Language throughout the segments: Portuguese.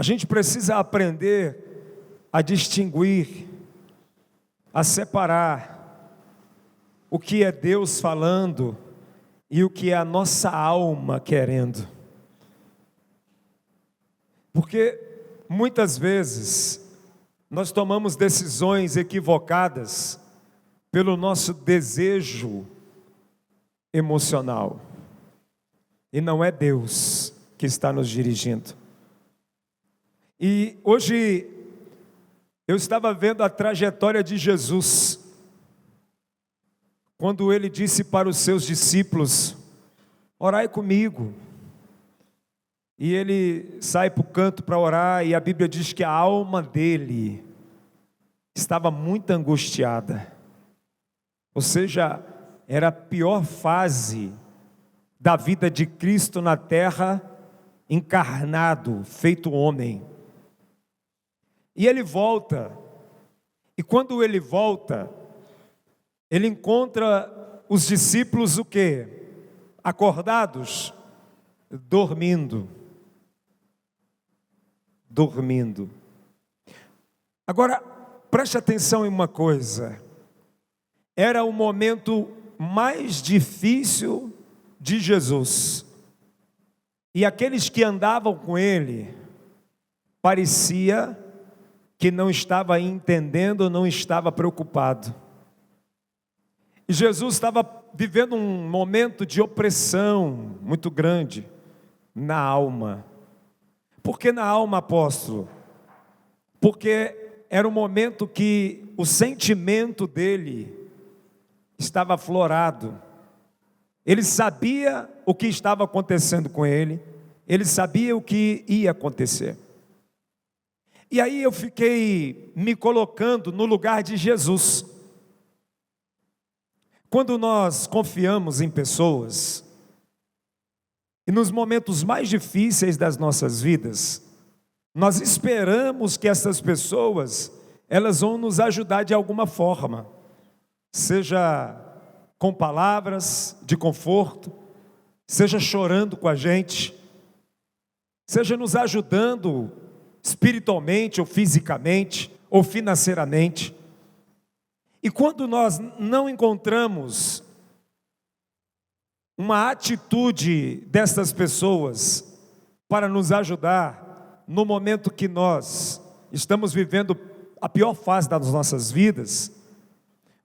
gente precisa aprender a distinguir, a separar o que é Deus falando e o que é a nossa alma querendo. Porque muitas vezes nós tomamos decisões equivocadas pelo nosso desejo emocional. E não é Deus que está nos dirigindo. E hoje eu estava vendo a trajetória de Jesus, quando ele disse para os seus discípulos: orai comigo. E ele sai para o canto para orar, e a Bíblia diz que a alma dele estava muito angustiada. Ou seja, era a pior fase da vida de Cristo na terra, encarnado, feito homem. E ele volta, e quando ele volta, ele encontra os discípulos o quê? Acordados? Dormindo. Agora, preste atenção em uma coisa. Era o momento mais difícil de Jesus. E aqueles que andavam com ele, parecia que não estava entendendo, não estava preocupado. E Jesus estava vivendo um momento de opressão muito grande na alma. Por que na alma, apóstolo? Porque era um momento que o sentimento dele estava aflorado. Ele sabia o que estava acontecendo com ele, ele sabia o que ia acontecer. E aí eu fiquei me colocando no lugar de Jesus. Quando nós confiamos em pessoas, e nos momentos mais difíceis das nossas vidas, nós esperamos que essas pessoas, elas vão nos ajudar de alguma forma, seja com palavras de conforto, seja chorando com a gente, seja nos ajudando espiritualmente ou fisicamente ou financeiramente. E quando nós não encontramos uma atitude dessas pessoas para nos ajudar no momento que nós estamos vivendo a pior fase das nossas vidas,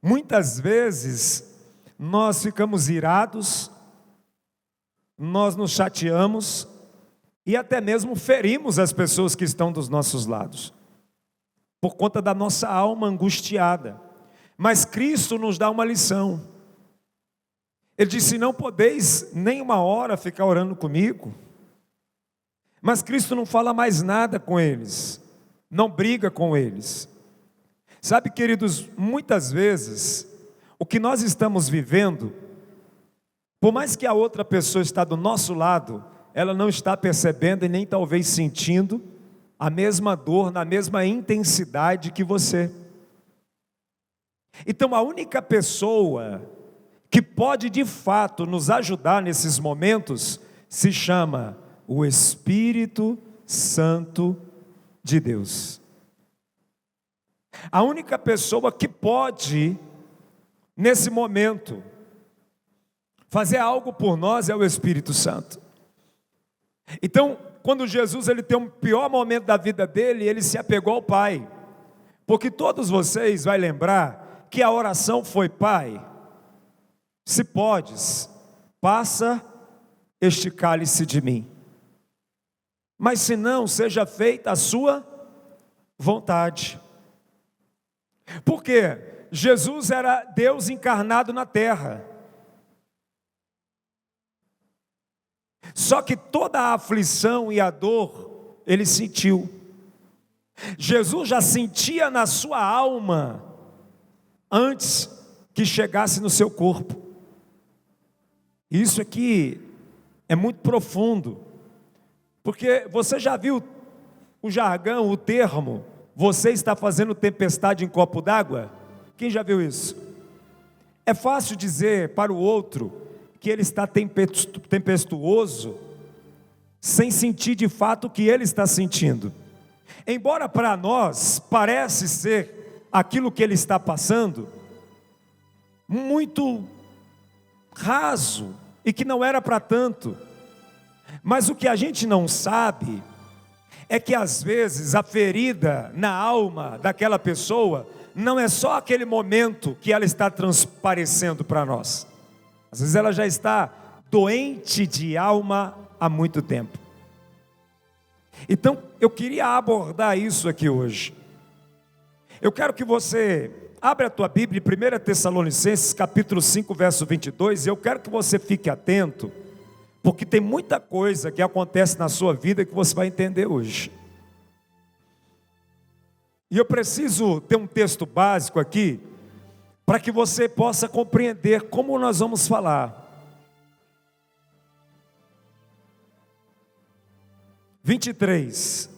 muitas vezes nós ficamos irados, nós nos chateamos e até mesmo ferimos as pessoas que estão dos nossos lados, por conta da nossa alma angustiada. Mas Cristo nos dá uma lição. Ele disse: não podeis nem uma hora ficar orando comigo. Mas Cristo não fala mais nada com eles, não briga com eles. Sabe, queridos, muitas vezes o que nós estamos vivendo, por mais que a outra pessoa está do nosso lado, ela não está percebendo e nem talvez sentindo a mesma dor, na mesma intensidade que você. Então a única pessoa que pode de fato nos ajudar nesses momentos se chama o Espírito Santo de Deus. A única pessoa que pode, nesse momento, fazer algo por nós é o Espírito Santo. Então, quando Jesus ele tem um pior momento da vida dele, ele se apegou ao Pai. Porque todos vocês vão lembrar que a oração foi: Pai, se podes, passa este cálice de mim. Mas se não, seja feita a sua vontade. Porque Jesus era Deus encarnado na terra. Só que toda a aflição e a dor ele sentiu. Jesus já sentia na sua alma antes que chegasse no seu corpo. Isso aqui é muito profundo, porque você já viu o jargão, o termo, você está fazendo tempestade em copo d'água? Quem já viu isso? É fácil dizer para o outro que ele está tempestuoso, sem sentir de fato o que ele está sentindo. Embora para nós parece ser aquilo que ele está passando muito raso e que não era para tanto, mas o que a gente não sabe é que às vezes a ferida na alma daquela pessoa não é só aquele momento que ela está transparecendo para nós. Às vezes ela já está doente de alma há muito tempo. Então eu queria abordar isso aqui hoje. Eu quero que você abra a tua Bíblia em 1 Tessalonicenses capítulo 5 verso 22, e eu quero que você fique atento, porque tem muita coisa que acontece na sua vida que você vai entender hoje. E eu preciso ter um texto básico aqui, para que você possa compreender como nós vamos falar. 23.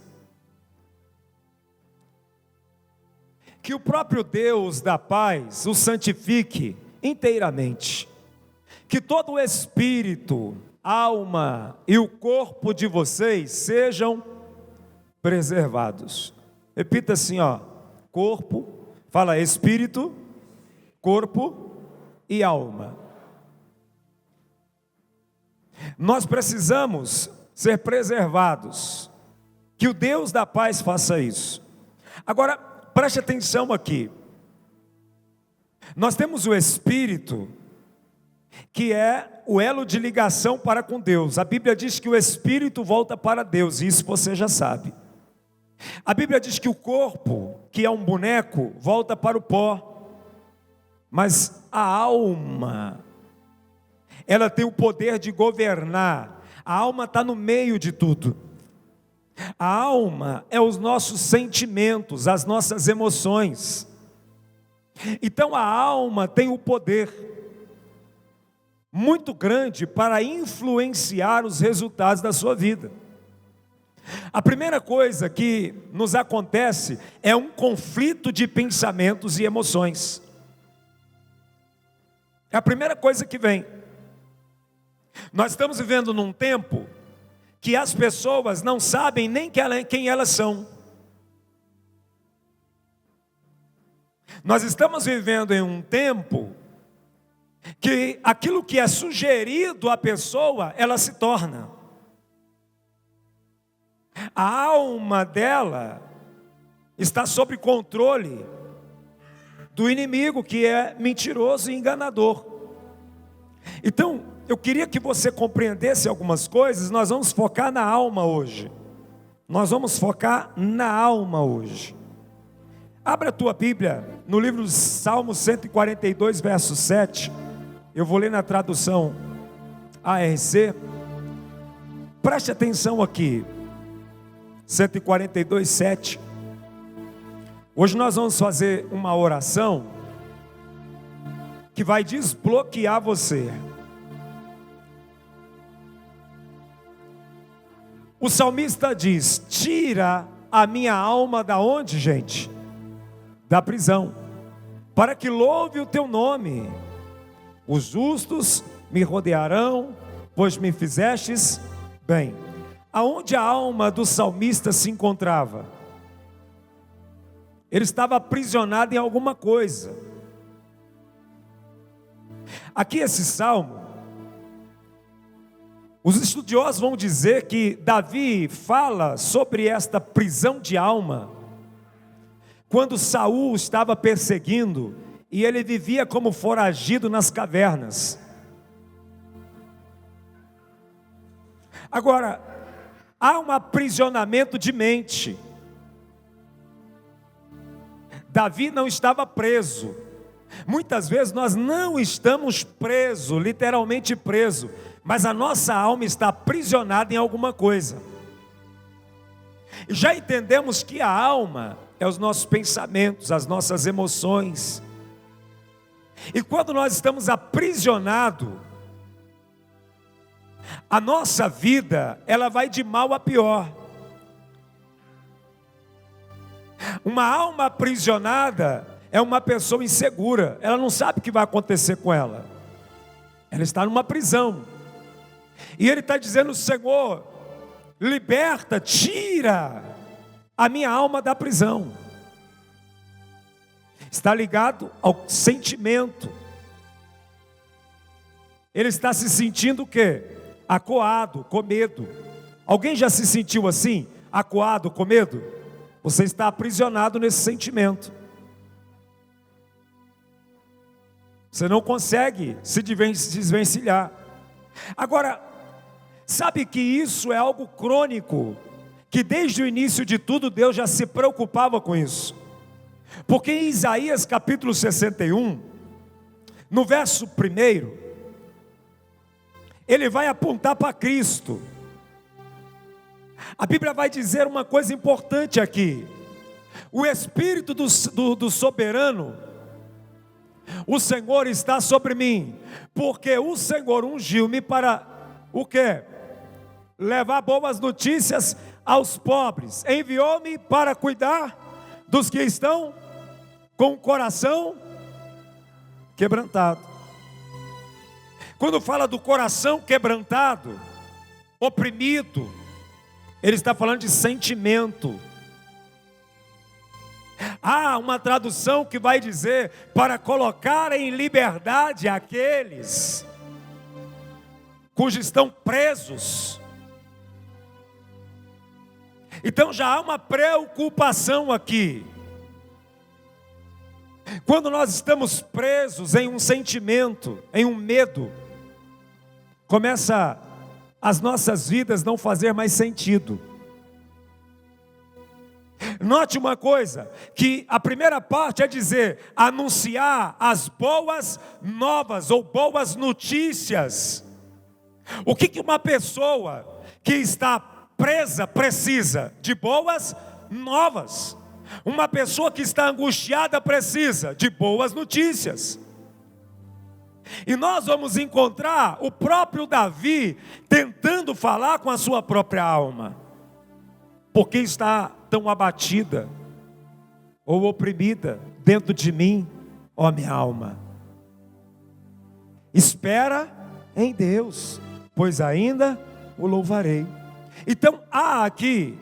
Que o próprio Deus da paz o santifique inteiramente, que todo o espírito, alma e o corpo de vocês sejam preservados. Repita assim, corpo, fala espírito, corpo e alma. Nós precisamos ser preservados, que o Deus da paz faça isso. Agora, preste atenção aqui, nós temos o espírito, que é o elo de ligação para com Deus. A Bíblia diz que o espírito volta para Deus, e isso você já sabe. A Bíblia diz que o corpo, que é um boneco, volta para o pó, mas a alma, ela tem o poder de governar. A alma está no meio de tudo. A alma é os nossos sentimentos, as nossas emoções. Então a alma tem o poder muito grande para influenciar os resultados da sua vida. A primeira coisa que nos acontece é um conflito de pensamentos e emoções. É a primeira coisa que vem. Nós estamos vivendo num tempo que as pessoas não sabem nem quem elas são. Nós estamos vivendo em um tempo que aquilo que é sugerido à pessoa, ela se torna. A alma dela está sob controle do inimigo, que é mentiroso e enganador. Então, eu queria que você compreendesse algumas coisas. Nós vamos focar na alma hoje. Nós vamos focar na alma hoje. Abra a tua Bíblia no livro de Salmo 142, verso 7. Eu vou ler na tradução ARC. Preste atenção aqui. 142, 7. Hoje nós vamos fazer uma oração que vai desbloquear você. O salmista diz: tira a minha alma da onde, gente? Da prisão, para que louve o teu nome. Os justos me rodearão, pois me fizestes bem. Aonde a alma do salmista se encontrava? Ele estava aprisionado em alguma coisa. Aqui esse salmo, os estudiosos vão dizer que Davi fala sobre esta prisão de alma, quando Saul estava perseguindo, e ele vivia como foragido nas cavernas. Agora, há um aprisionamento de mente. Davi não estava preso. Muitas vezes nós não estamos presos, literalmente presos, mas a nossa alma está aprisionada em alguma coisa. E já entendemos que a alma é os nossos pensamentos, as nossas emoções. E quando nós estamos aprisionados, a nossa vida, ela vai de mal a pior. Uma alma aprisionada é uma pessoa insegura. Ela não sabe o que vai acontecer com ela. Ela está numa prisão. E ele está dizendo: Senhor, liberta, tira a minha alma da prisão. Está ligado ao sentimento. Ele está se sentindo o quê? Acuado, com medo. Alguém já se sentiu assim? Acuado, com medo? Você está aprisionado nesse sentimento. Você não consegue se desvencilhar. Agora, sabe que isso é algo crônico, que desde o início de tudo Deus já se preocupava com isso. Porque em Isaías capítulo 61, no verso 1, ele vai apontar para Cristo. A Bíblia vai dizer uma coisa importante aqui: o Espírito do soberano, o Senhor está sobre mim, porque o Senhor ungiu-me para o quê? Levar boas notícias aos pobres, enviou-me para cuidar dos que estão com o coração quebrantado. Quando fala do coração quebrantado, oprimido, ele está falando de sentimento. Há uma tradução que vai dizer: para colocar em liberdade aqueles cujos estão presos. Então já há uma preocupação aqui. Quando nós estamos presos em um sentimento, em um medo, começa as nossas vidas não fazer mais sentido. Note uma coisa, que a primeira parte é dizer, anunciar as boas novas ou boas notícias. O que uma pessoa que está presa precisa? De boas novas. Uma pessoa que está angustiada precisa de boas notícias. E nós vamos encontrar o próprio Davi tentando falar com a sua própria alma. Porque está tão abatida ou oprimida dentro de mim, ó minha alma. Espera em Deus, pois ainda o louvarei. Então há aqui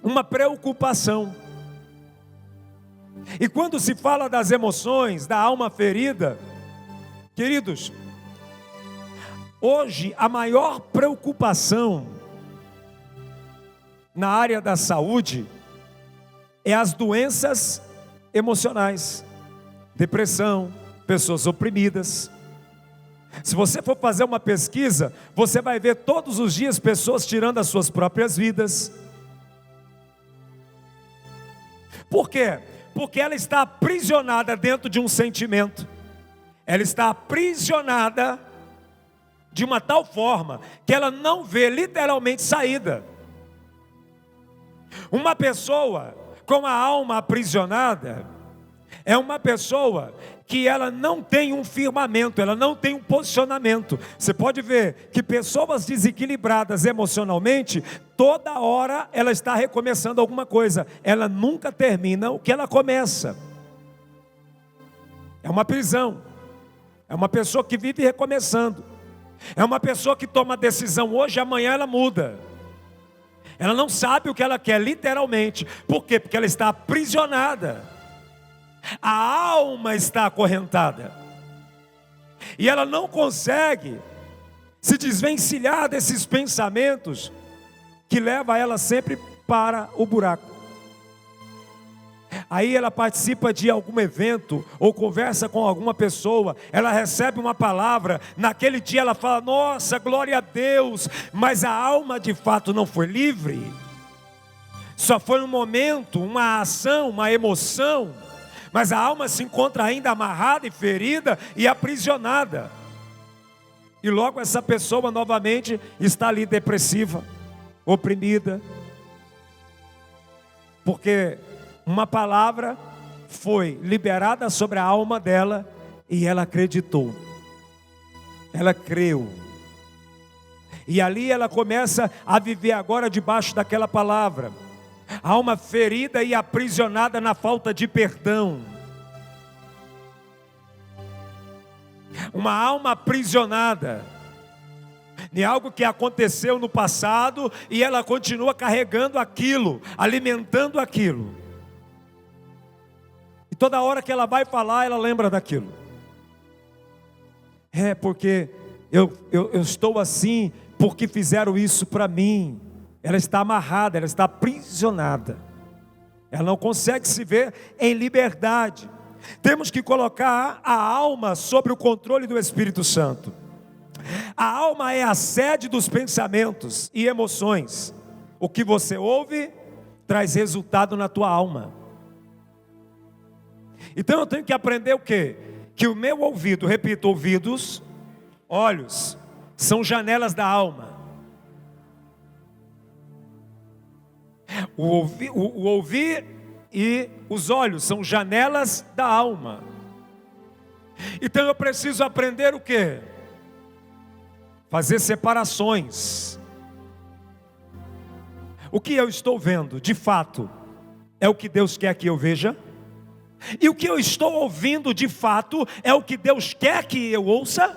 uma preocupação. E quando se fala das emoções, da alma ferida, queridos, hoje a maior preocupação na área da saúde é as doenças emocionais, depressão, pessoas oprimidas. Se você for fazer uma pesquisa, você vai ver todos os dias pessoas tirando as suas próprias vidas. Por quê? Porque ela está aprisionada dentro de um sentimento. Ela está aprisionada de uma tal forma que ela não vê literalmente saída. Uma pessoa com a alma aprisionada é uma pessoa que ela não tem um firmamento, ela não tem um posicionamento. Você pode ver que pessoas desequilibradas emocionalmente, toda hora ela está recomeçando alguma coisa, ela nunca termina o que ela começa. É uma prisão, é uma pessoa que vive recomeçando, é uma pessoa que toma decisão hoje, amanhã ela muda. Ela não sabe o que ela quer, literalmente. Por quê? Porque ela está aprisionada. A alma está acorrentada. E ela não consegue se desvencilhar desses pensamentos que levam ela sempre para o buraco. Aí ela participa de algum evento ou conversa com alguma pessoa, ela recebe uma palavra, naquele dia ela fala, nossa, glória a Deus, mas a alma de fato não foi livre. Só foi um momento, uma ação, uma emoção, mas a alma se encontra ainda amarrada e ferida e aprisionada. E logo essa pessoa novamente está ali depressiva, oprimida, porque uma palavra foi liberada sobre a alma dela e ela acreditou, ela creu. E ali ela começa a viver agora debaixo daquela palavra. Alma ferida e aprisionada na falta de perdão. Uma alma aprisionada em algo que aconteceu no passado e ela continua carregando aquilo, alimentando aquilo. E toda hora que ela vai falar, ela lembra daquilo. Porque eu estou assim porque fizeram isso para mim. Ela está amarrada, ela está aprisionada. Ela não consegue se ver em liberdade. Temos que colocar a alma sob o controle do Espírito Santo. A alma é a sede dos pensamentos e emoções. O que você ouve traz resultado na tua alma. Então eu tenho que aprender o quê? Que o meu ouvido, repito, ouvidos, olhos, são janelas da alma. O ouvir e os olhos são janelas da alma. Então eu preciso aprender o quê? Fazer separações. O que eu estou vendo, de fato, é o que Deus quer que eu veja? E o que eu estou ouvindo, de fato, é o que Deus quer que eu ouça?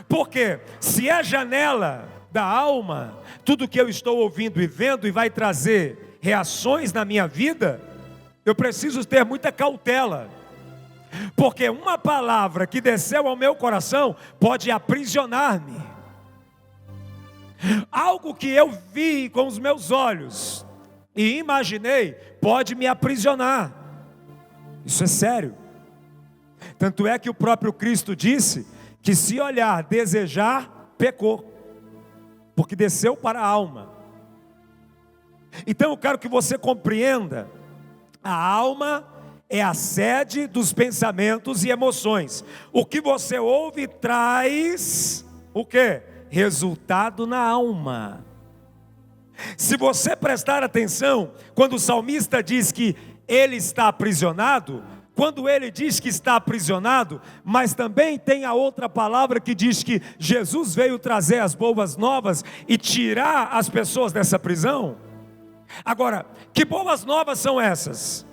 Porque se é janela da alma, tudo que eu estou ouvindo e vendo e vai trazer reações na minha vida, eu preciso ter muita cautela. Porque uma palavra que desceu ao meu coração pode aprisionar-me. Algo que eu vi com os meus olhos e imaginei pode me aprisionar. Isso é sério. Tanto é que o próprio Cristo disse que se olhar, desejar, pecou, porque desceu para a alma. Então eu quero que você compreenda: a alma é a sede dos pensamentos e emoções. O que você ouve traz o quê? Resultado na alma. Se você prestar atenção, quando o salmista diz que ele está aprisionado, quando ele diz que está aprisionado, mas também tem a outra palavra que diz que Jesus veio trazer as boas novas e tirar as pessoas dessa prisão. Agora, que boas novas são essas?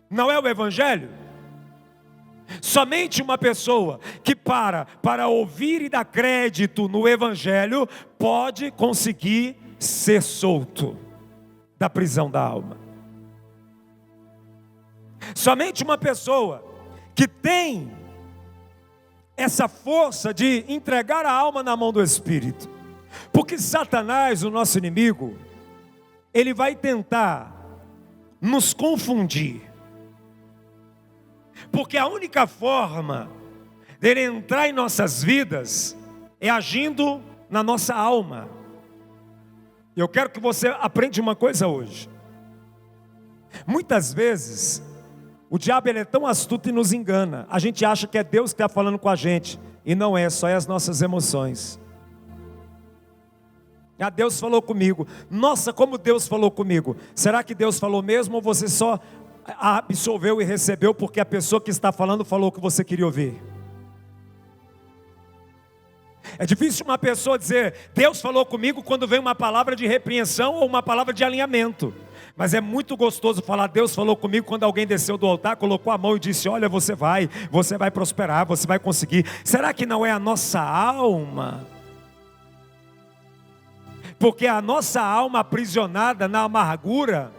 Não é o Evangelho? Somente uma pessoa que para ouvir e dar crédito no Evangelho pode conseguir ser solto da prisão da alma. Somente uma pessoa que tem essa força de entregar a alma na mão do Espírito. Porque Satanás, o nosso inimigo, ele vai tentar nos confundir. Porque a única forma dele entrar em nossas vidas é agindo na nossa alma. Eu quero que você aprenda uma coisa hoje. Muitas vezes o diabo ele é tão astuto e nos engana. A gente acha que é Deus que está falando com a gente, e não é, só é as nossas emoções. Deus falou comigo. Nossa, como Deus falou comigo. Será que Deus falou mesmo, ou você só absorveu e recebeu porque a pessoa que está falando falou o que você queria ouvir? É difícil uma pessoa dizer Deus falou comigo quando vem uma palavra de repreensão ou uma palavra de alinhamento. Mas é muito gostoso falar Deus falou comigo quando alguém desceu do altar, colocou a mão e disse: olha, você vai prosperar, você vai conseguir. Será que não é a nossa alma? Porque a nossa alma aprisionada na amargura,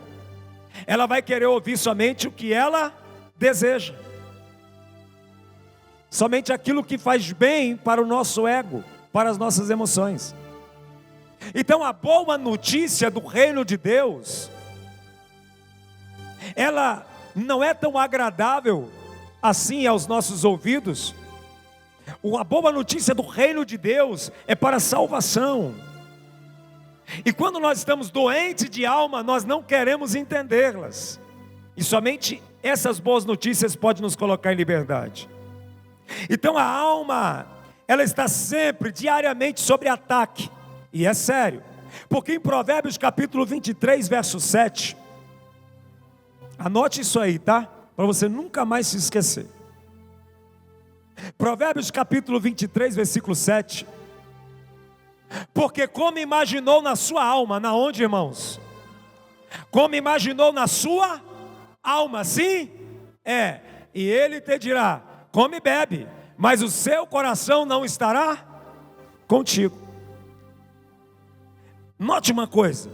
ela vai querer ouvir somente o que ela deseja, somente aquilo que faz bem para o nosso ego, para as nossas emoções. Então a boa notícia do reino de Deus, ela não é tão agradável assim aos nossos ouvidos. A boa notícia do reino de Deus é para a salvação. E quando nós estamos doentes de alma, nós não queremos entendê-las. E somente essas boas notícias podem nos colocar em liberdade. Então a alma, ela está sempre, diariamente, sob ataque. E é sério. Porque em Provérbios capítulo 23, verso 7, anote isso aí, tá? Para você nunca mais se esquecer. Provérbios capítulo 23, versículo 7. Porque como imaginou na sua alma, na onde, irmãos? Como imaginou na sua alma, sim? E ele te dirá: come e bebe, mas o seu coração não estará contigo. Note uma coisa: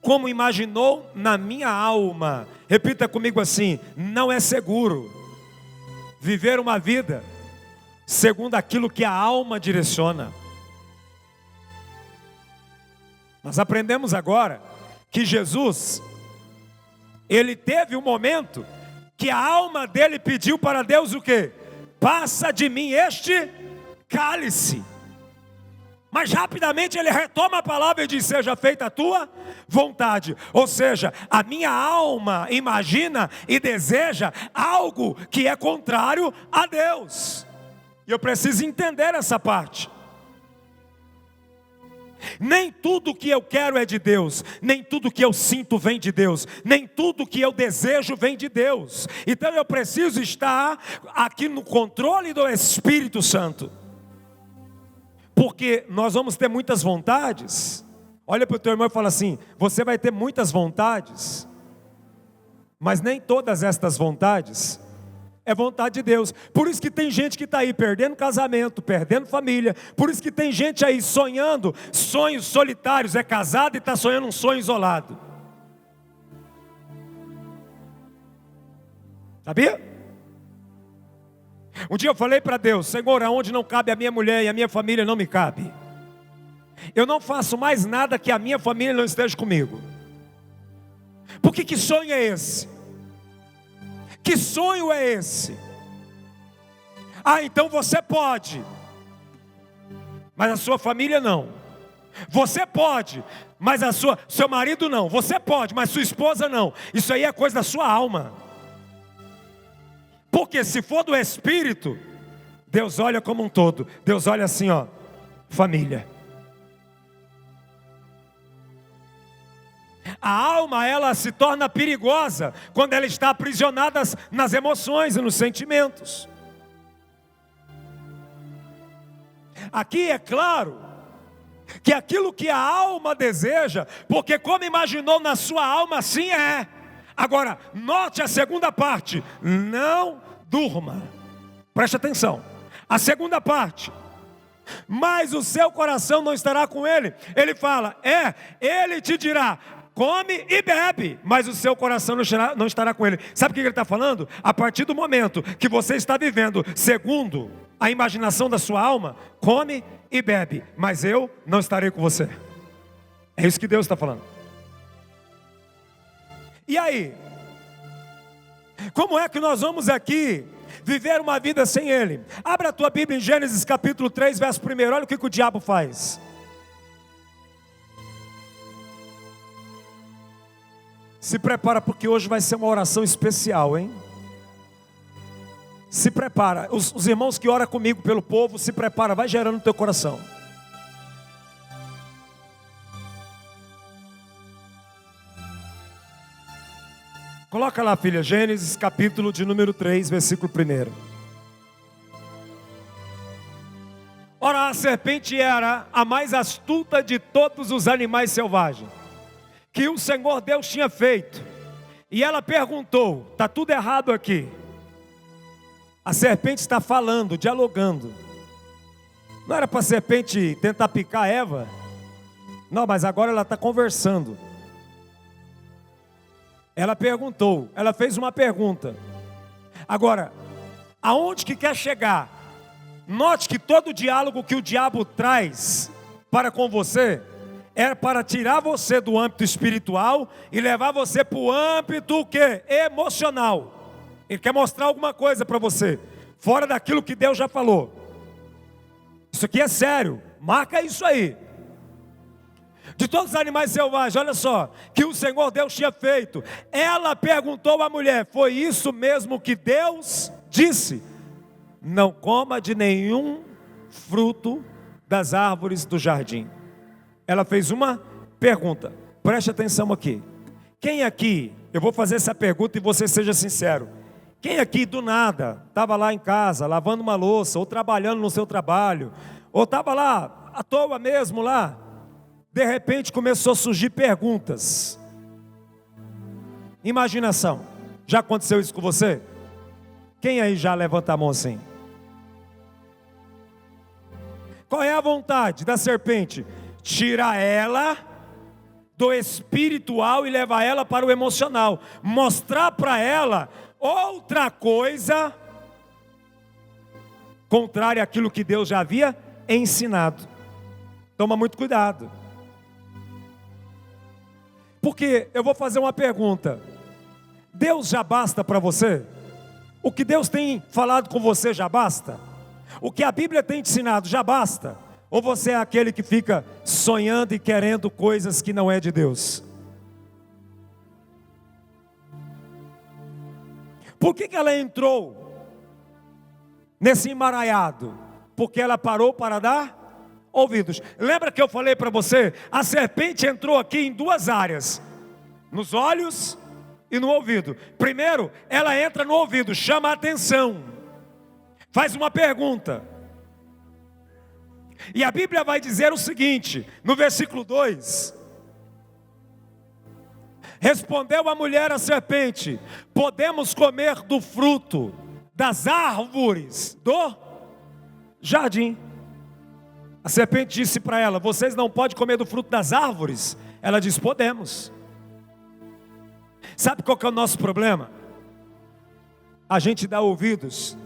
como imaginou na minha alma, repita comigo assim: não é seguro viver uma vida segundo aquilo que a alma direciona. Nós aprendemos agora que Jesus, ele teve um momento que a alma dele pediu para Deus o quê? Passa de mim este cálice. Mas rapidamente ele retoma a palavra e diz: seja feita a tua vontade. Ou seja, a minha alma imagina e deseja algo que é contrário a Deus. E eu preciso entender essa parte. Nem tudo que eu quero é de Deus, nem tudo que eu sinto vem de Deus, nem tudo que eu desejo vem de Deus. Então eu preciso estar aqui no controle do Espírito Santo. Porque nós vamos ter muitas vontades. Olha para o teu irmão e fala assim: você vai ter muitas vontades, mas nem todas estas vontades é vontade de Deus. Por isso que tem gente que está aí perdendo casamento, perdendo família. Por isso que tem gente aí sonhando sonhos solitários, é casado e está sonhando um sonho isolado. Sabia? Um dia eu falei para Deus: Senhor, aonde não cabe a minha mulher e a minha família não me cabe, eu não faço mais nada que a minha família não esteja comigo. Porque que sonho é esse? Que sonho é esse? Ah, então você pode, mas a sua família não. Você pode, mas seu marido não. Você pode, mas sua esposa não. Isso aí é coisa da sua alma. Porque se for do Espírito, Deus olha como um todo. Deus olha assim, ó, família. A alma, ela se torna perigosa quando ela está aprisionada nas emoções e nos sentimentos. Aqui é claro que aquilo que a alma deseja, porque como imaginou na sua alma, assim é. Agora, note a segunda parte: não durma. Preste atenção. A segunda parte: mas o seu coração não estará com ele. Ele fala, ele te dirá: come e bebe, mas o seu coração não estará com ele. Sabe o que ele está falando? A partir do momento que você está vivendo segundo a imaginação da sua alma, come e bebe, mas eu não estarei com você. É isso que Deus está falando. E aí? Como é que nós vamos aqui viver uma vida sem Ele? Abra a tua Bíblia em Gênesis capítulo 3, verso 1. Olha o que o diabo faz. Se prepara, porque hoje vai ser uma oração especial, hein? Se prepara. Os irmãos que oram comigo pelo povo, se prepara, vai gerando no teu coração. Coloca lá, filha, Gênesis capítulo de número 3, versículo 1. Ora, a serpente era a mais astuta de todos os animais selvagens que o Senhor Deus tinha feito. E ela perguntou: está tudo errado aqui. A serpente está falando, dialogando. Não era para a serpente tentar picar Eva? Não, mas agora ela está conversando. Ela perguntou, ela fez uma pergunta. Agora, aonde que quer chegar? Note que todo diálogo que o diabo traz para com você é para tirar você do âmbito espiritual e levar você para o âmbito o quê? Emocional. Ele quer mostrar alguma coisa para você, fora daquilo que Deus já falou. Isso aqui é sério, marca isso aí. De todos os animais selvagens, olha só, que o Senhor Deus tinha feito. Ela perguntou à mulher: foi isso mesmo que Deus disse? Não coma de nenhum fruto das árvores do jardim. Ela fez uma pergunta, preste atenção aqui. Quem aqui, eu vou fazer essa pergunta e você seja sincero. Quem aqui do nada, estava lá em casa, lavando uma louça, ou trabalhando no seu trabalho, ou estava lá, à toa mesmo lá, de repente começou a surgir perguntas. Imaginação, já aconteceu isso com você? Quem aí já levanta a mão assim? Qual é a vontade da serpente? Tirar ela do espiritual e levar ela para o emocional. Mostrar para ela outra coisa contrária àquilo que Deus já havia ensinado. Toma muito cuidado. Porque eu vou fazer uma pergunta. Deus já basta para você? O que Deus tem falado com você já basta? O que a Bíblia tem te ensinado já basta? Ou você é aquele que fica sonhando e querendo coisas que não é de Deus? Por que ela entrou nesse emaranhado? Porque ela parou para dar ouvidos. Lembra que eu falei para você? A serpente entrou aqui em duas áreas: nos olhos e no ouvido. Primeiro, ela entra no ouvido, chama a atenção, faz uma pergunta. E a Bíblia vai dizer o seguinte, no versículo 2: respondeu a mulher à serpente: podemos comer do fruto das árvores do jardim. A serpente disse para ela: vocês não podem comer do fruto das árvores? Ela disse: podemos. Sabe qual que é o nosso problema? A gente dá ouvidos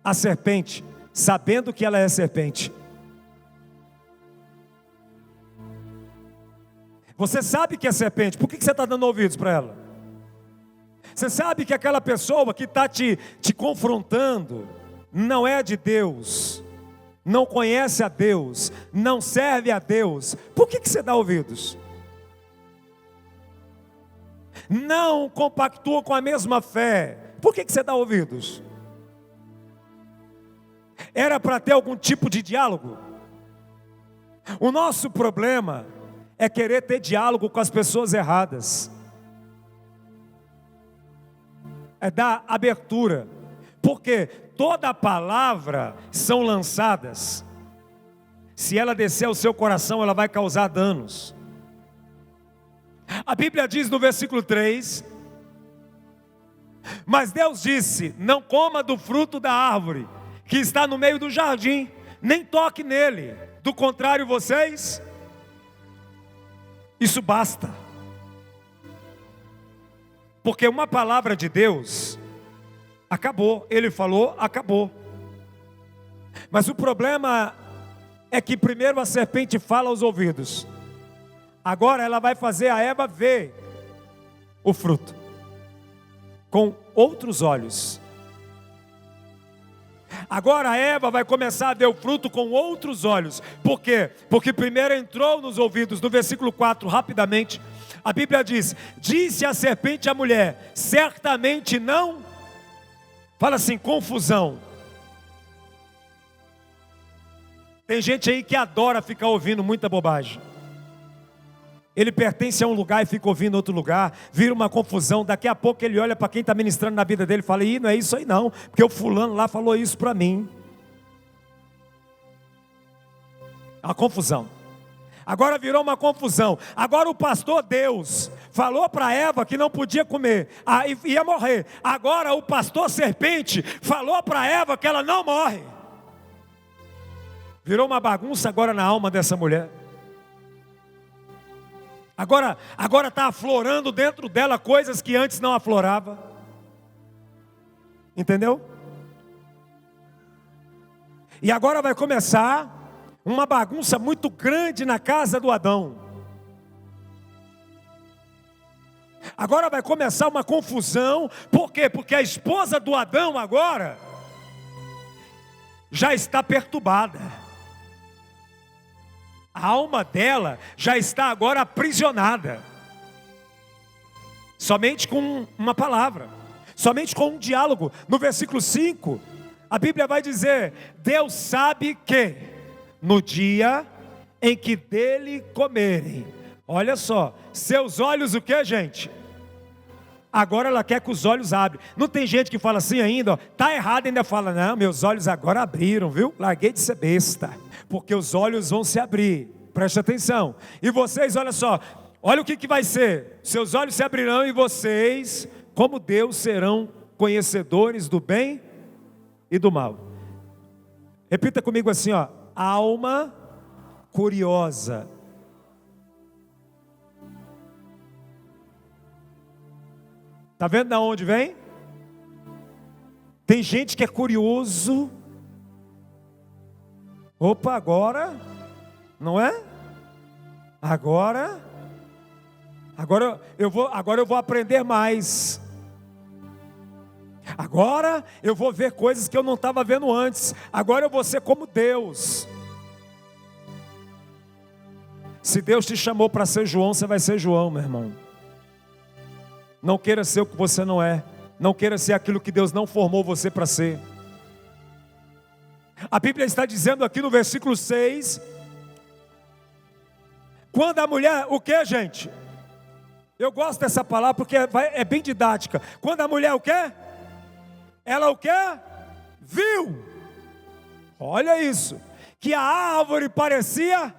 à serpente, sabendo que ela é serpente. Você sabe que é serpente, por que você está dando ouvidos para ela? Você sabe que aquela pessoa que está te confrontando não é de Deus, não conhece a Deus, não serve a Deus. Por que você dá ouvidos? Não compactua com a mesma fé. Por que você dá ouvidos? Era para ter algum tipo de diálogo? O nosso problema é querer ter diálogo com as pessoas erradas, é dar abertura, porque toda palavra são lançadas, se ela descer ao seu coração, ela vai causar danos. A Bíblia diz no versículo 3: mas Deus disse: não coma do fruto da árvore que está no meio do jardim, nem toque nele, do contrário vocês... Isso basta. Porque uma palavra de Deus acabou, Ele falou, acabou. Mas o problema é que primeiro a serpente fala aos ouvidos, agora ela vai fazer a Eva ver o fruto com outros olhos. Agora a Eva vai começar a ver o fruto com outros olhos. Por quê? Porque primeiro entrou nos ouvidos. No versículo 4, rapidamente, a Bíblia diz: disse a serpente à mulher: certamente não. Fala assim, confusão. Tem gente aí que adora ficar ouvindo muita bobagem. Ele pertence a um lugar e fica ouvindo outro lugar, vira uma confusão. Daqui a pouco ele olha para quem está ministrando na vida dele e fala: ih, não é isso aí não, porque o fulano lá falou isso para mim. A confusão. Agora virou uma confusão. Agora o pastor Deus falou para Eva que não podia comer, ia morrer. Agora o pastor serpente falou para Eva que ela não morre. Virou uma bagunça agora na alma dessa mulher. Agora está aflorando dentro dela coisas que antes não aflorava. Entendeu? E agora vai começar uma bagunça muito grande na casa do Adão. Agora vai começar uma confusão. Por quê? Porque a esposa do Adão agora já está perturbada. A alma dela já está agora aprisionada. Somente com uma palavra, somente com um diálogo. No versículo 5, a Bíblia vai dizer: Deus sabe que no dia em que dele comerem, olha só, seus olhos o que, gente? Agora ela quer que os olhos abrem. Não tem gente que fala assim ainda, ó, tá errado, ainda fala: não, meus olhos agora abriram, viu? Larguei de ser besta, porque os olhos vão se abrir. Preste atenção. E vocês, olha só, olha o que vai ser: seus olhos se abrirão e vocês, como Deus, serão conhecedores do bem e do mal. Repita comigo assim, ó: alma curiosa. Está vendo de onde vem? Tem gente que é curioso. Opa, agora, não é? Agora eu vou aprender mais. Agora eu vou ver coisas que eu não estava vendo antes. Agora eu vou ser como Deus. Se Deus te chamou para ser João, você vai ser João, meu irmão. Não queira ser o que você não é. Não queira ser aquilo que Deus não formou você para ser. A Bíblia está dizendo aqui no versículo 6. Quando a mulher, o que, gente? Eu gosto dessa palavra porque é bem didática. Quando a mulher o que? Ela o que? Viu. Olha isso. Que a árvore parecia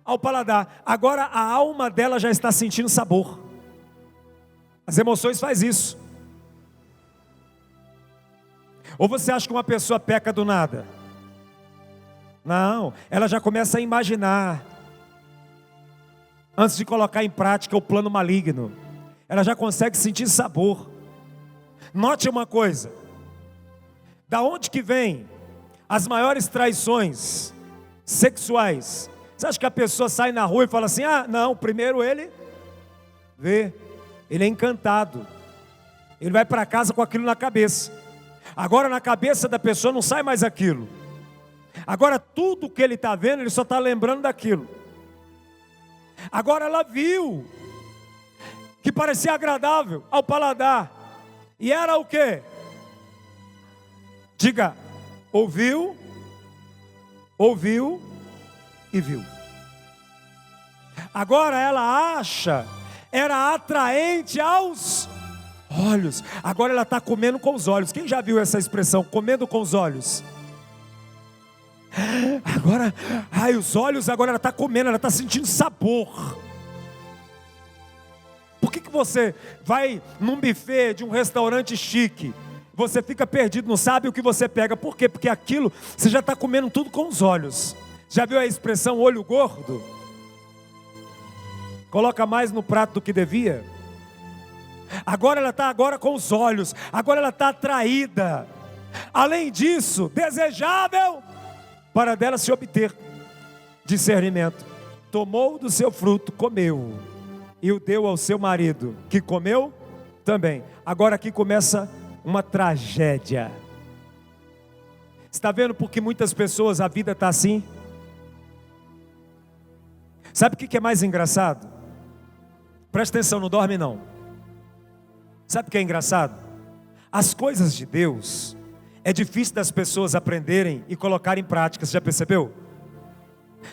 ao paladar. Agora a alma dela já está sentindo sabor. As emoções fazem isso. Ou você acha que uma pessoa peca do nada? Não, ela já começa a imaginar. Antes de colocar em prática o plano maligno, ela já consegue sentir sabor. Note uma coisa. Da onde que vem as maiores traições sexuais? Você acha que a pessoa sai na rua e fala assim: ah, não, primeiro ele vê. Ele é encantado. Ele vai para casa com aquilo na cabeça. Agora na cabeça da pessoa não sai mais aquilo. Agora tudo que ele está vendo, ele só está lembrando daquilo. Agora ela viu que parecia agradável ao paladar. E era o quê? Diga: ouviu e viu. Agora ela acha, era atraente aos olhos. Agora ela está comendo com os olhos. Quem já viu essa expressão, comendo com os olhos? Agora, os olhos, agora ela está comendo, ela está sentindo sabor. Por que você vai num buffet de um restaurante chique, você fica perdido, não sabe o que você pega? Por quê? Porque aquilo, você já está comendo tudo com os olhos. Já viu a expressão olho gordo? Coloca mais no prato do que devia. Agora ela está com os olhos. Agora ela está atraída. Além disso, desejável para dela se obter discernimento. Tomou do seu fruto, comeu, e o deu ao seu marido, que comeu também. Agora aqui começa uma tragédia. Está vendo por que muitas pessoas a vida está assim? Sabe o que é mais engraçado? Presta atenção, não dorme não. Sabe o que é engraçado? As coisas de Deus é difícil das pessoas aprenderem e colocarem em prática. Você já percebeu?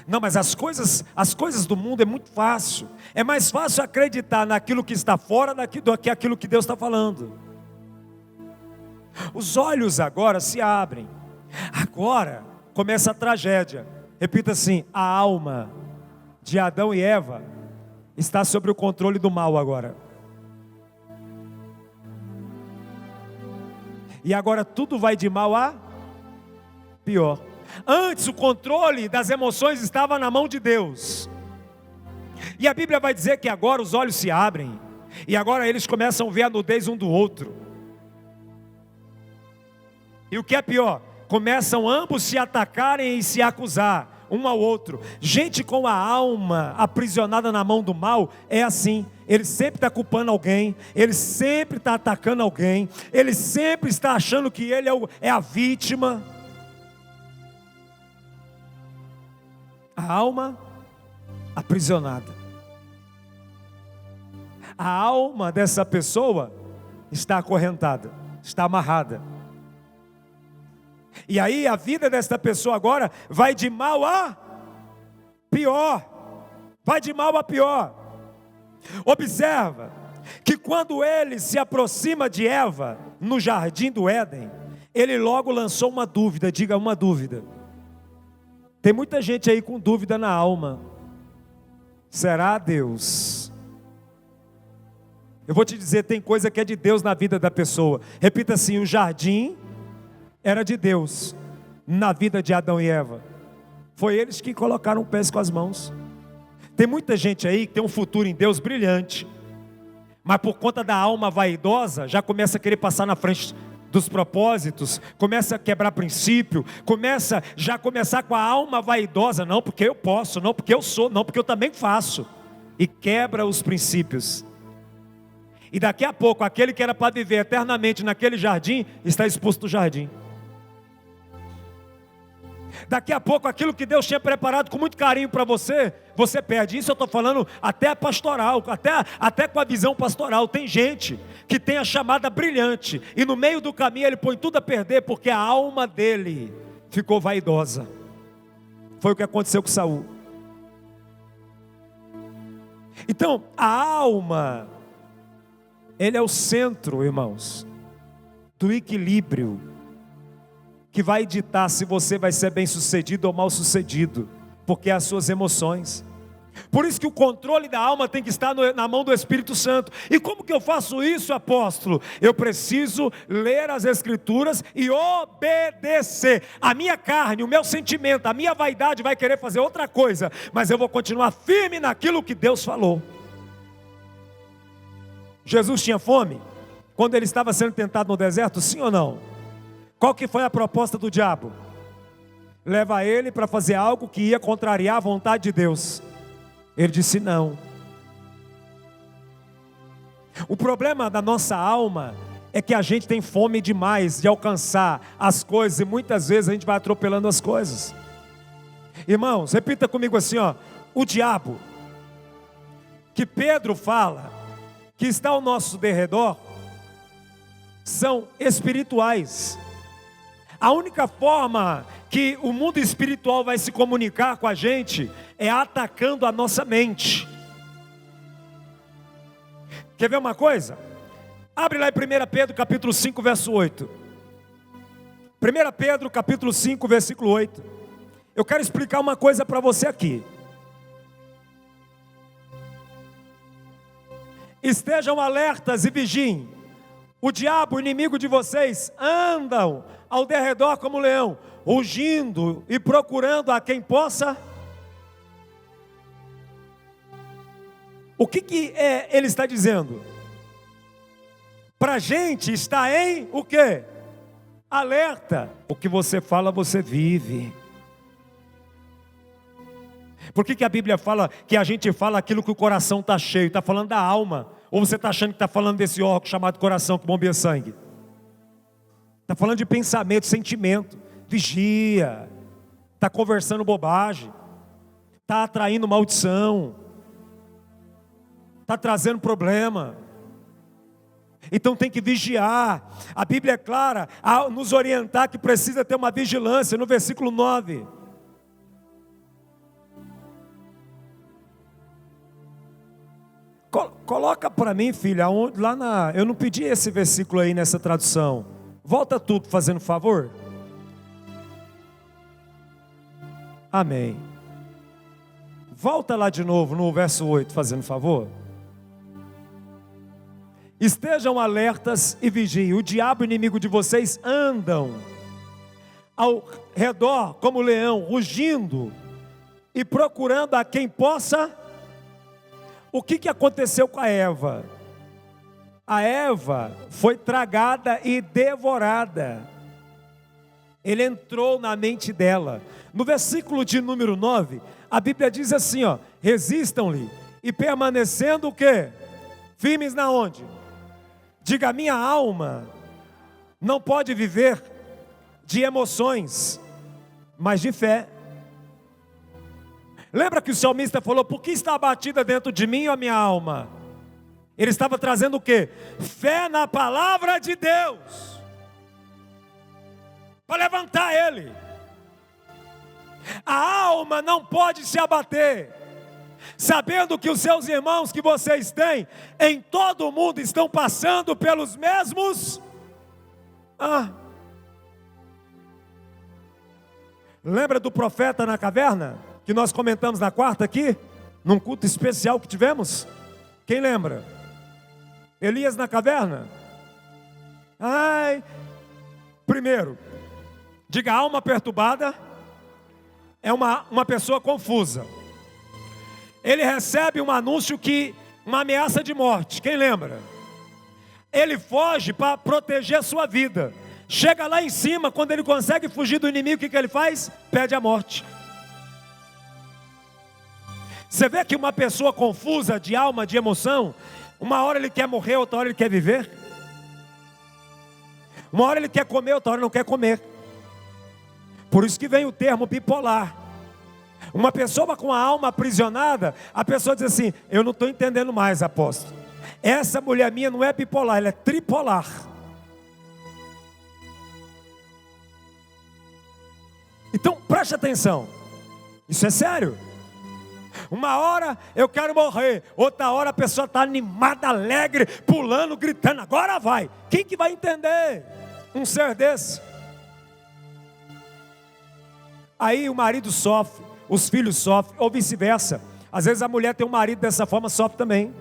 Não, mas as coisas do mundo é muito fácil. É mais fácil acreditar naquilo que está fora do que aquilo que Deus está falando. Os olhos agora se abrem. Agora começa a tragédia. Repita assim: a alma de Adão e Eva está sob o controle do mal agora. E agora tudo vai de mal a pior. Antes o controle das emoções estava na mão de Deus. E a Bíblia vai dizer que agora os olhos se abrem. E agora eles começam a ver a nudez um do outro. E o que é pior? Começam ambos se atacarem e se acusar um ao outro. Gente com a alma aprisionada na mão do mal é assim. Ele sempre está culpando alguém, ele sempre está atacando alguém, ele sempre está achando que ele é a vítima. A alma aprisionada. A alma dessa pessoa está acorrentada, está amarrada. E aí a vida dessa pessoa agora vai de mal a pior. Vai de mal a pior. Observa que quando ele se aproxima de Eva no jardim do Éden, ele logo lançou uma dúvida. Diga, uma dúvida. Tem muita gente aí com dúvida na alma. Será Deus? Eu vou te dizer, tem coisa que é de Deus na vida da pessoa. Repita assim: o jardim era de Deus na vida de Adão e Eva. Foi eles que colocaram o pés com as mãos. Tem muita gente aí que tem um futuro em Deus brilhante, mas por conta da alma vaidosa, já começa a querer passar na frente dos propósitos, começa a quebrar princípio, começar com a alma vaidosa, não porque eu posso, não porque eu sou, não porque eu também faço, e quebra os princípios. E daqui a pouco, aquele que era para viver eternamente naquele jardim, está expulso do jardim. Daqui a pouco, aquilo que Deus tinha preparado com muito carinho para você, você perde. Isso eu estou falando até pastoral, até com a visão pastoral. Tem gente que tem a chamada brilhante, e no meio do caminho ele põe tudo a perder, porque a alma dele ficou vaidosa. Foi o que aconteceu com Saul. Então, a alma, ele é o centro, irmãos, do equilíbrio, que vai ditar se você vai ser bem sucedido ou mal sucedido, porque é as suas emoções. Por isso que o controle da alma tem que estar na mão do Espírito Santo. E como que eu faço isso, apóstolo? Eu preciso ler as Escrituras e obedecer. A minha carne, o meu sentimento, a minha vaidade vai querer fazer outra coisa, mas eu vou continuar firme naquilo que Deus falou. Jesus tinha fome quando ele estava sendo tentado no deserto, sim ou não? Qual que foi a proposta do diabo? Levar ele para fazer algo que ia contrariar a vontade de Deus. Ele disse não. O problema da nossa alma é que a gente tem fome demais de alcançar as coisas, e muitas vezes a gente vai atropelando as coisas. Irmãos, repita comigo assim, ó: o diabo, que Pedro fala, que está ao nosso derredor, são espirituais. A única forma que o mundo espiritual vai se comunicar com a gente é atacando a nossa mente. Quer ver uma coisa? Abre lá em 1 Pedro capítulo 5, verso 8. 1 Pedro capítulo 5, versículo 8. Eu quero explicar uma coisa para você aqui. Estejam alertas e vigiem. O diabo, o inimigo de vocês, andam ao derredor como leão, rugindo e procurando a quem possa. O que ele está dizendo? Para a gente está em o quê? Alerta. O que você fala, você vive. Por que a Bíblia fala que a gente fala aquilo que o coração está cheio? Está falando da alma. Ou você está achando que está falando desse órgão chamado coração que bombeia sangue? Está falando de pensamento, sentimento. Vigia. Está conversando bobagem. Está atraindo maldição. Está trazendo problema. Então tem que vigiar. A Bíblia é clara a nos orientar que precisa ter uma vigilância. No versículo 9. Coloca para mim, filha, eu não pedi esse versículo aí nessa tradução. Volta tudo, fazendo favor. Amém. Volta lá de novo no verso 8, fazendo favor. Estejam alertas e vigiem. O diabo, inimigo de vocês, andam ao redor como leão, rugindo e procurando a quem possa. O que aconteceu com a Eva? A Eva foi tragada e devorada. Ele entrou na mente dela. No versículo de número 9, a Bíblia diz assim, ó: resistam-lhe e permanecendo o quê? Firmes na onde? Diga: minha alma não pode viver de emoções, mas de fé. Lembra que o salmista falou: por que está abatida dentro de mim a minha alma? Ele estava trazendo o quê? Fé na palavra de Deus, para levantar ele. A alma não pode se abater, sabendo que os seus irmãos que vocês têm em todo o mundo estão passando pelos mesmos. Lembra do profeta na caverna? Que nós comentamos na quarta aqui, num culto especial que tivemos. Quem lembra? Elias na caverna. Primeiro, Diga, alma perturbada é uma pessoa confusa. Ele recebe um anúncio uma ameaça de morte, quem lembra? Ele foge para proteger a sua vida. Chega lá em cima, quando ele consegue fugir do inimigo, o que ele faz? Pede a morte. Você vê que uma pessoa confusa de alma, de emoção, uma hora ele quer morrer, outra hora ele quer viver. Uma hora ele quer comer, outra hora não quer comer. Por isso que vem o termo bipolar. Uma pessoa com a alma aprisionada, a pessoa diz assim: eu não estou entendendo mais, apóstolo. Essa mulher minha não é bipolar, ela é tripolar. Então preste atenção, isso é sério. Uma hora eu quero morrer, outra hora a pessoa está animada, alegre, pulando, gritando, agora vai. Quem que vai entender um ser desse? Aí o marido sofre, os filhos sofrem, ou vice-versa. Às vezes a mulher tem um marido dessa forma, sofre também.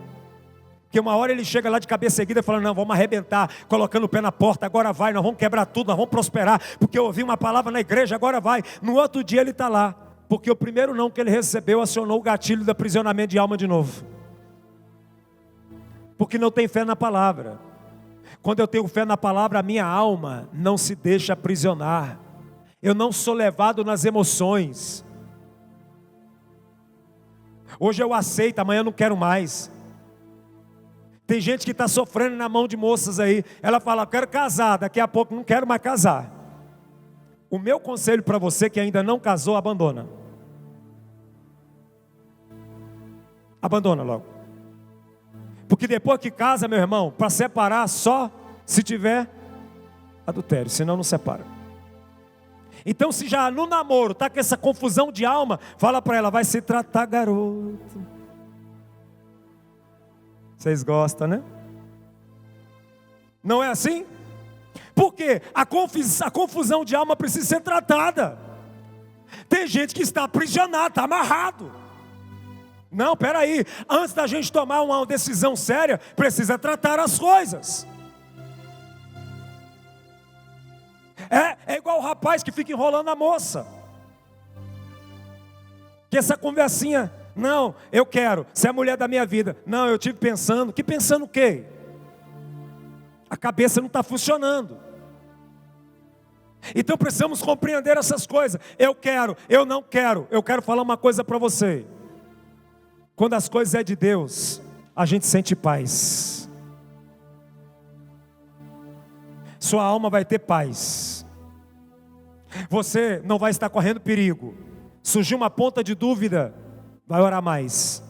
Porque uma hora ele chega lá de cabeça erguida falando: não, vamos arrebentar, colocando o pé na porta, agora vai, nós vamos quebrar tudo, nós vamos prosperar, porque eu ouvi uma palavra na igreja, agora vai. No outro dia ele está lá, porque o primeiro não que ele recebeu acionou o gatilho do aprisionamento de alma de novo. Porque não tem fé na palavra. Quando eu tenho fé na palavra, a minha alma não se deixa aprisionar. Eu não sou levado nas emoções. Hoje eu aceito, amanhã eu não quero mais. Tem gente que está sofrendo na mão de moças aí. Ela fala: eu quero casar, daqui a pouco não quero mais casar. O meu conselho para você que ainda não casou: abandona. Abandona logo. Porque depois que casa, meu irmão, para separar só se tiver adultério, senão não separa. Então, se já no namoro está com essa confusão de alma, fala para ela: vai se tratar, garoto. Vocês gostam, né? Não é assim? Porque a confusão de alma precisa ser tratada. Tem gente que está aprisionado, está amarrado. Não, peraí, antes da gente tomar uma decisão séria, precisa tratar as coisas. É igual o rapaz que fica enrolando a moça. Que essa conversinha: não, eu quero, você é a mulher da minha vida. Não, eu estive pensando. Que pensando o quê? A cabeça não está funcionando. Então precisamos compreender essas coisas. Eu quero, eu não quero. Eu quero falar uma coisa para você. Quando as coisas é de Deus, a gente sente paz. Sua alma vai ter paz. Você não vai estar correndo perigo. Surgiu uma ponta de dúvida, vai orar mais.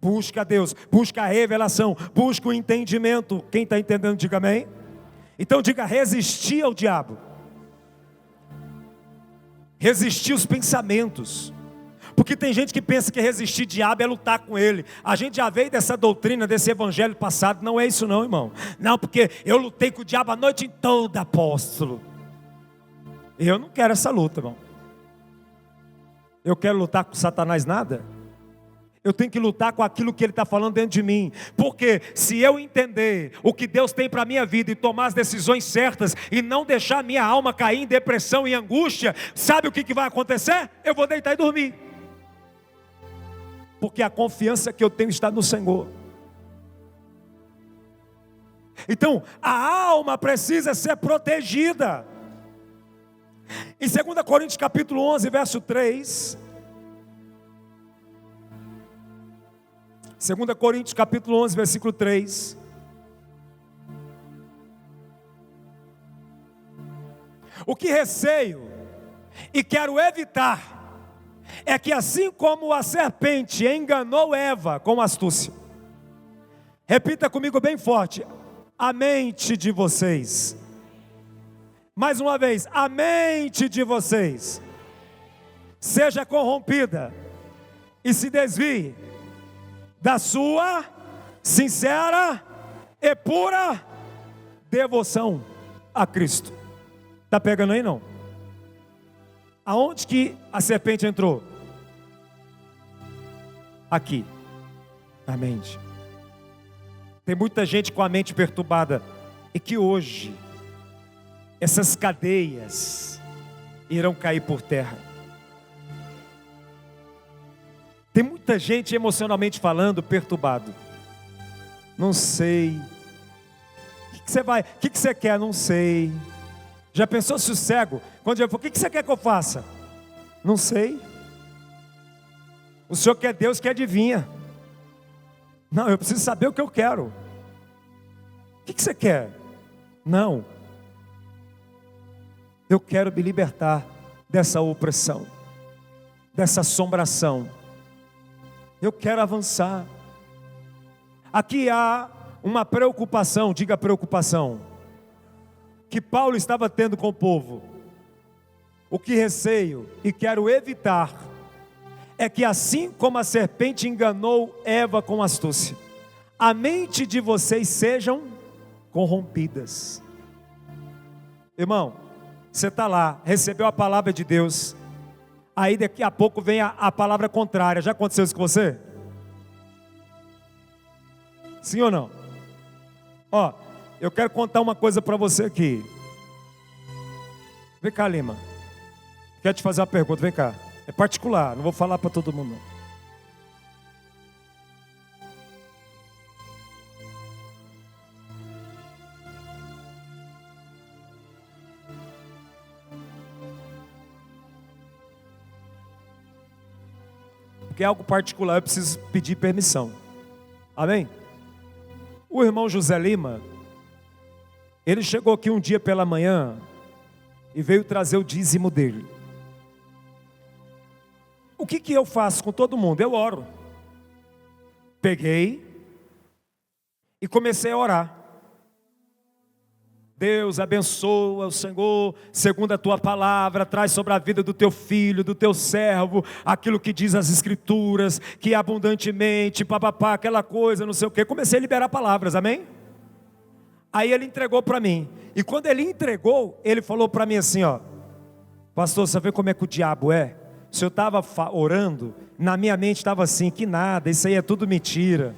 Busca Deus, busca a revelação, busca o entendimento. Quem está entendendo, diga amém. Então diga: resistir ao diabo. Resistir os pensamentos. Porque tem gente que pensa que resistir ao diabo é lutar com ele. A gente já veio dessa doutrina, desse evangelho passado. Não é isso não, irmão. Não, porque eu lutei com o diabo a noite toda, apóstolo. Eu não quero essa luta, irmão. Eu quero lutar com Satanás nada. Eu tenho que lutar com aquilo que ele está falando dentro de mim. Porque se eu entender o que Deus tem para a minha vida e tomar as decisões certas e não deixar minha alma cair em depressão e angústia, sabe o que vai acontecer? Eu vou deitar e dormir. Porque a confiança que eu tenho está no Senhor. Então a alma precisa ser protegida. Em 2 Coríntios capítulo 11, verso 3. 2 Coríntios capítulo 11, versículo 3. O que receio e quero evitar é que, assim como a serpente enganou Eva com astúcia, repita comigo bem forte: a mente de vocês. Mais uma vez: a mente de vocês seja corrompida e se desvie da sua sincera e pura devoção a Cristo. Está pegando aí não? Aonde que a serpente entrou? Aqui, na mente. Tem muita gente com a mente perturbada e que hoje essas cadeias irão cair por terra. Tem muita gente emocionalmente falando, perturbado. Não sei. O que você quer? Não sei. Já pensou se o cego, quando ele falou, o que você quer que eu faça? Não sei. O Senhor quer Deus que adivinha. Não, eu preciso saber o que eu quero. O que você quer? Não. Eu quero me libertar dessa opressão, dessa assombração. Eu quero avançar. Aqui há uma preocupação, diga preocupação, que Paulo estava tendo com o povo. O que receio e quero evitar é que assim como a serpente enganou Eva com astúcia, a mente de vocês sejam corrompidas. Irmão, você está lá, recebeu a palavra de Deus, aí daqui a pouco vem a palavra contrária. Já aconteceu isso com você? Sim ou não? Ó, eu quero contar uma coisa para você aqui. Vem cá, Lima. Quero te fazer uma pergunta, vem cá. É particular, não vou falar para todo mundo não. Porque é algo particular, eu preciso pedir permissão. Amém? O irmão José Lima, ele chegou aqui um dia pela manhã e veio trazer o dízimo dele. O que eu faço com todo mundo? Eu oro. Peguei e comecei a orar. Deus abençoa o Senhor, segundo a tua palavra, traz sobre a vida do teu filho, do teu servo, aquilo que diz as escrituras, que abundantemente, papapá, aquela coisa, não sei o que. Comecei a liberar palavras, amém? Aí ele entregou para mim, e quando ele entregou, ele falou para mim assim, ó: pastor, você vê como é que o diabo é? O senhor estava orando, na minha mente estava assim, que nada, isso aí é tudo mentira,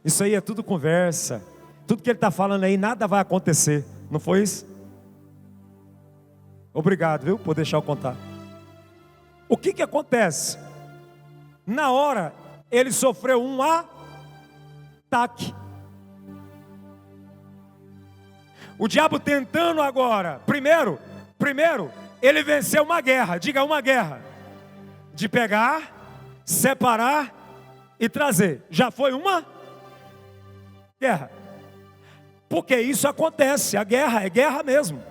isso aí é tudo conversa, tudo que ele está falando aí, nada vai acontecer. Não foi isso? Obrigado, viu, por deixar eu contar. O que acontece? Na hora, ele sofreu um ataque. O diabo tentando agora, primeiro, ele venceu uma guerra, diga uma guerra, de pegar, separar e trazer. Já foi uma guerra. Porque isso acontece, a guerra é guerra mesmo.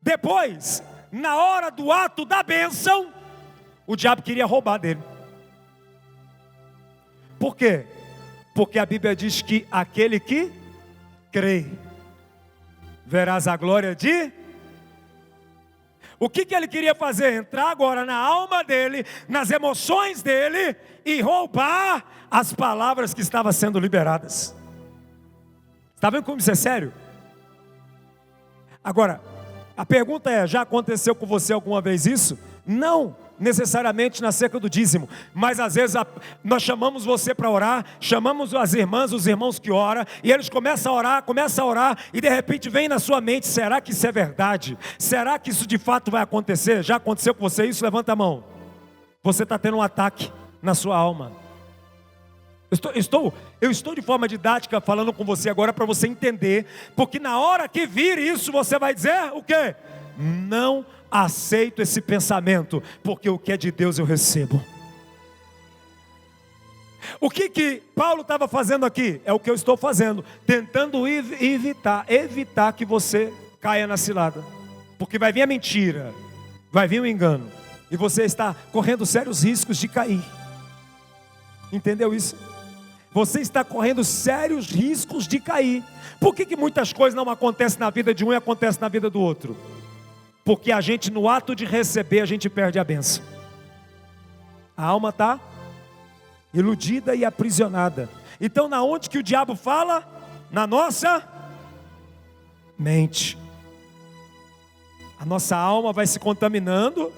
Depois, na hora do ato da bênção, o diabo queria roubar dele. Por quê? Porque a Bíblia diz que aquele que crê, verás a glória de... O que ele queria fazer? Entrar agora na alma dele, nas emoções dele, e roubar as palavras que estavam sendo liberadas. Está vendo como isso é sério? Agora, a pergunta é, já aconteceu com você alguma vez isso? Não necessariamente na cerca do dízimo, mas às vezes nós chamamos você para orar, chamamos as irmãs, os irmãos que oram, e eles começam a orar, e de repente vem na sua mente, será que isso é verdade? Será que isso de fato vai acontecer? Já aconteceu com você isso? Levanta a mão. Você está tendo um ataque na sua alma. Eu estou de forma didática falando com você agora para você entender, porque na hora que vir isso você vai dizer o quê? Não aceito esse pensamento, porque o que é de Deus eu recebo. O que Paulo estava fazendo aqui? É o que eu estou fazendo, tentando evitar que você caia na cilada, porque vai vir a mentira, vai vir o engano, e você está correndo sérios riscos de cair. Entendeu isso? Você está correndo sérios riscos de cair. Por que muitas coisas não acontecem na vida de um e acontecem na vida do outro? Porque a gente, no ato de receber, a gente perde a bênção. A alma está iludida e aprisionada. Então, na onde que o diabo fala? Na nossa mente. A nossa alma vai se contaminando